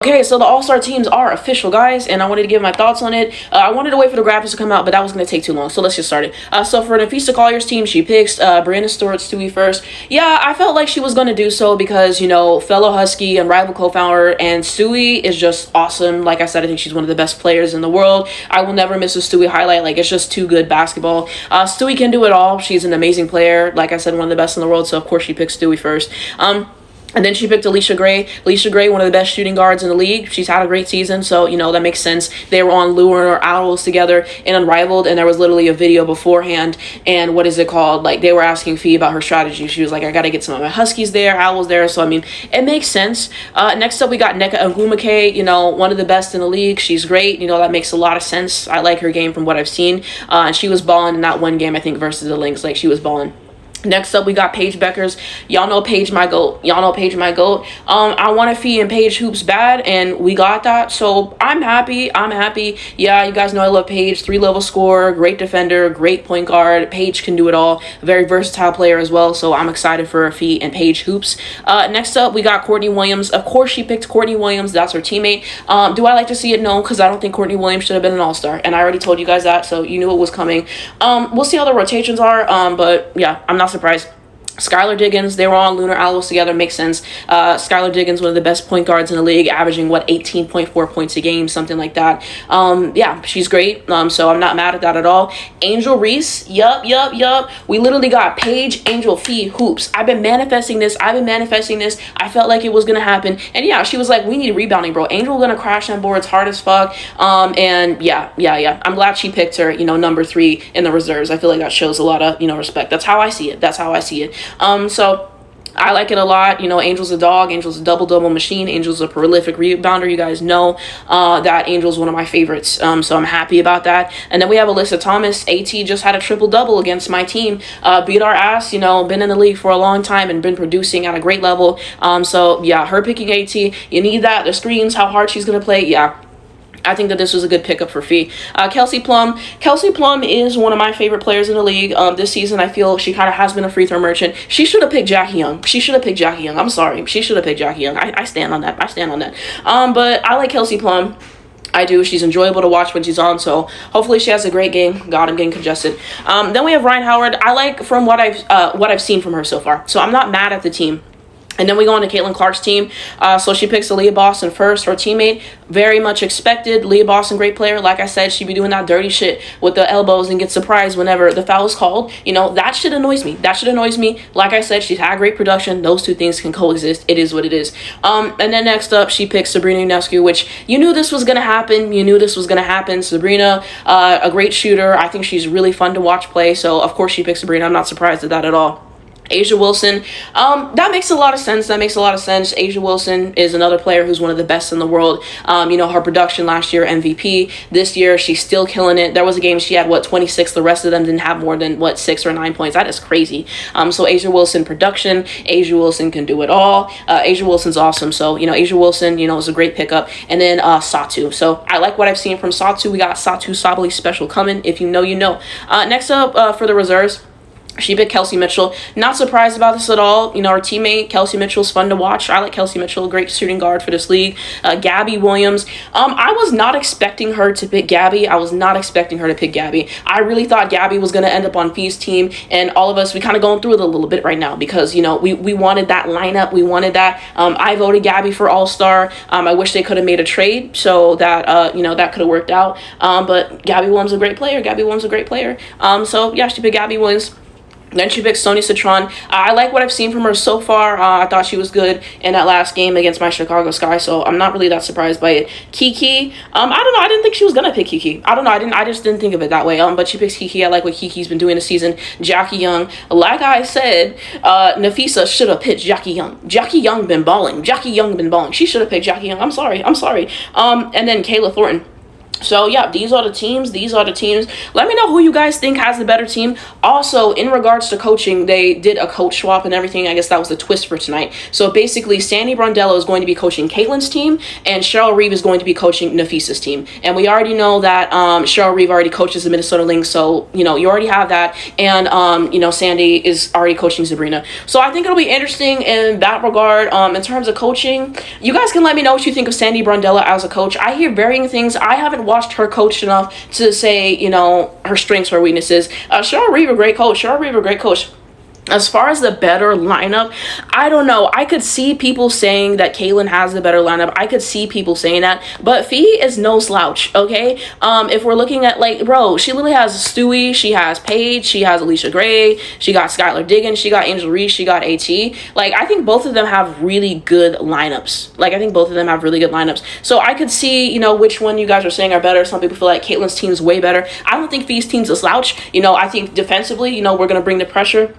Okay, so the All-Star teams are official, guys, and I wanted to give my thoughts on it. I wanted to wait for the graphics to come out, but that was going to take too long, so let's get started. So for Napheesa Collier's team, she picks Breanna Stewart Stewie first. Yeah, I felt like she was going to do so because, you know, fellow Husky and rival co-founder, and Stewie is just awesome. Like I said, I think she's one of the best players in the world. I will never miss a Stewie highlight. Like, it's just too good basketball. Stewie can do it all. She's an amazing player. Like I said, one of the best in the world, so of course she picks Stewie first. And then she picked Allisha Gray. Allisha Gray, one of the best shooting guards in the league. She's had a great season, so, you know, that makes sense. They were on Lure Owls together in Unrivaled, and there was literally a video beforehand, and what is it called? Like, they were asking Fee about her strategy. She was like, I got to get some of my Huskies there, Owls there, so, I mean, it makes sense. Next up, we got Nneka Ogwumike, you know, one of the best in the league. She's great. You know, that makes a lot of sense. I like her game from what I've seen, and she was balling in that one game, I think, versus the Lynx. Like, she was balling. Next up, we got Paige Beckers. Y'all know Paige my GOAT. Y'all know Paige my GOAT. I want to feed in Paige hoops bad, and we got that. So I'm happy. Yeah, you guys know I love Paige. 3-level scorer, great defender, great point guard. Paige can do it all. Very versatile player as well. So I'm excited for her feat and Paige hoops. Next up, we got Courtney Williams. Of course, she picked Courtney Williams. That's her teammate. Do I like to see it? No, because I don't think Courtney Williams should have been an all-star. And I already told you guys that, so you knew it was coming. We'll see how the rotations are. But yeah, I'm not surprised. Skylar Diggins, they were on Lunar Owls together, makes sense. Skylar Diggins, one of the best point guards in the league, averaging, 18.4 points a game, something like that. Yeah, she's great, so I'm not mad at that at all. Angel Reese, yup. We literally got Paige, Angel, Fee, hoops. I've been manifesting this. I felt like it was going to happen. And yeah, she was like, we need rebounding, bro. Angel going to crash on boards hard as fuck. And yeah. I'm glad she picked her, you know, number 3 in the reserves. I feel like that shows a lot of, you know, respect. That's how I see it. So I like it a lot. You know, Angel's a dog. Angel's a double-double machine. Angel's a prolific rebounder. You guys know that Angel's one of my favorites. So I'm happy about that. And then we have Alyssa Thomas. AT just had a triple-double against my team. Beat our ass, you know, been in the league for a long time and been producing at a great level. So yeah, her picking AT, you need that. The screens, how hard she's going to play. Yeah. I think that this was a good pickup for Fee. Kelsey Plum. Kelsey Plum is one of my favorite players in the league. This season, I feel she kind of has been a free throw merchant. She should have picked Jackie Young. I'm sorry. She should have picked Jackie Young. I stand on that. But I like Kelsey Plum. I do. She's enjoyable to watch when she's on, so hopefully she has a great game. God, I'm getting congested. Then we have Rhyne Howard. I like from what I've seen from her so far, so I'm not mad at the team. And then we go on to Caitlin Clark's team. So she picks Aaliyah Boston first, her teammate. Very much expected. Leah Boston, great player. Like I said, she'd be doing that dirty shit with the elbows and get surprised whenever the foul is called. You know, that shit annoys me. Like I said, she's had great production. Those two things can coexist. It is what it is. And then next up, she picks Sabrina Ionescu, which you knew this was going to happen. Sabrina, a great shooter. I think she's really fun to watch play. So, of course, she picks Sabrina. I'm not surprised at that at all. A'ja Wilson, that makes a lot of sense. A'ja Wilson is another player who's one of the best in the world. You know, her production last year, MVP. This year, she's still killing it. There was a game she had, 26. The rest of them didn't have more than, 6 or 9 points. That is crazy. So A'ja Wilson production. A'ja Wilson can do it all. A'ja Wilson's awesome. So, you know, A'ja Wilson, you know, is a great pickup. And then Satu. So I like what I've seen from Satu. We got Satu Sabally special coming. If you know, you know. Next up for the reserves, she picked Kelsey Mitchell. Not surprised about this at all. You know, her teammate, Kelsey Mitchell's fun to watch. I like Kelsey Mitchell, a great shooting guard for this league. Gabby Williams. I was not expecting her to pick Gabby. I really thought Gabby was going to end up on Fee's team. And all of us, we kind of going through it a little bit right now because, you know, we wanted that lineup. We wanted that. I voted Gabby for All-Star. I wish they could have made a trade so that, you know, that could have worked out. But Gabby Williams is a great player. So, yeah, she picked Gabby Williams. Then she picked Sonia Citron. I like what I've seen from her so far. I thought she was good in that last game against my Chicago Sky, so I'm not really that surprised by it. Kiki, I don't know. I didn't think she was gonna pick Kiki. I just didn't think of it that way. But she picks Kiki. I like what Kiki's been doing this season. Jackie Young, like I said, Napheesa should have picked Jackie Young. Jackie Young been balling. She should have picked Jackie Young. I'm sorry. And then Kayla Thornton. So yeah, these are the teams. These are the teams. Let me know who you guys think has the better team. Also, in regards to coaching, they did a coach swap and everything. I guess that was the twist for tonight. So basically, Sandy Brondello is going to be coaching Caitlin's team, and Cheryl Reeve is going to be coaching Nafisa's team. And we already know that Cheryl Reeve already coaches the Minnesota Lynx, so you already have that. And Sandy is already coaching Sabrina. So I think it'll be interesting in that regard. In terms of coaching, you guys can let me know what you think of Sandy Brondello as a coach. I hear varying things. I haven't watched her coach enough to say, her strengths or weaknesses. Cheryl Reeve, a great coach. As far as the better lineup, I don't know. I could see people saying that Caitlyn has the better lineup. I could see people saying that. But Fee is no slouch, okay? If we're looking at, bro, she literally has Stewie. She has Paige. She has Alicia Gray. She got Skylar Diggins. She got Angel Reese. She got AT. I think both of them have really good lineups. So I could see, which one you guys are saying are better. Some people feel like Caitlyn's team is way better. I don't think Fee's team's a slouch. I think defensively, we're going to bring the pressure.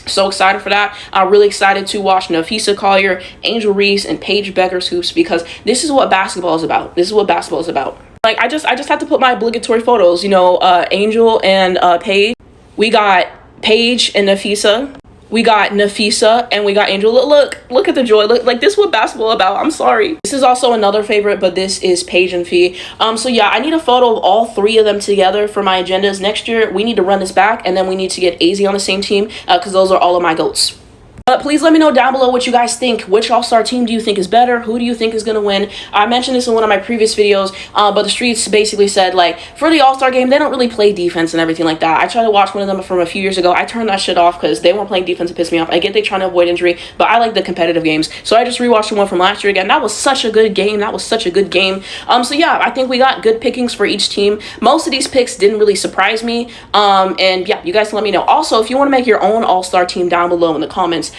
So excited for that. I'm really excited to watch Napheesa Collier, Angel Reese, and Paige Becker's hoops, because this is what basketball is about. I just have to put my obligatory photos, Angel and Paige. We got Paige and Napheesa. We got Nafisa and we got Angel. Look at the joy. Look, this is what basketball about. I'm sorry. This is also another favorite, but this is Paige and Fee. So yeah, I need a photo of all three of them together for my agendas. Next year, we need to run this back, and then we need to get AZ on the same team, because those are all of my GOATs. But please let me know down below what you guys think. Which All-Star team do you think is better? Who do you think is going to win? I mentioned this in one of my previous videos, but the streets basically said, for the All-Star game, they don't really play defense and everything like that. I tried to watch one of them from a few years ago. I turned that shit off because they weren't playing defense. It pissed me off. I get they trying to avoid injury, but I like the competitive games. So I just rewatched the one from last year again. That was such a good game. So yeah, I think we got good pickings for each team. Most of these picks didn't really surprise me. And yeah, you guys can let me know. Also, if you want to make your own All-Star team down below in the comments,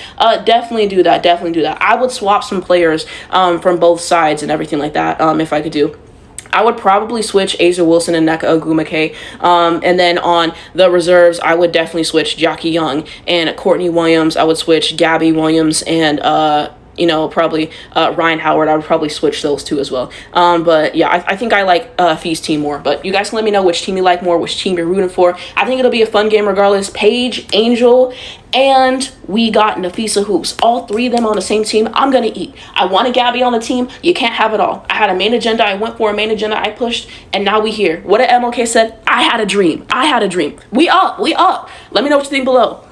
definitely do that. I would swap some players from both sides and everything like that if I could do. I would probably switch A'ja Wilson and Nneka Ogwumike. And then on the reserves, I would definitely switch Jackie Young and Courtney Williams. I would switch Gabby Williams and probably Ryan Howard. I would probably switch those two as well. But yeah, I think I like Fee's team more. But you guys can let me know which team you like more, which team you're rooting for. I think it'll be a fun game regardless. Paige, Angel, and we got Nafisa Hoops. All three of them on the same team. I'm going to eat. I wanted Gabby on the team. You can't have it all. I had a main agenda. I went for a main agenda. I pushed, and now we here. What did MLK said? I had a dream. We up. Let me know what you think below.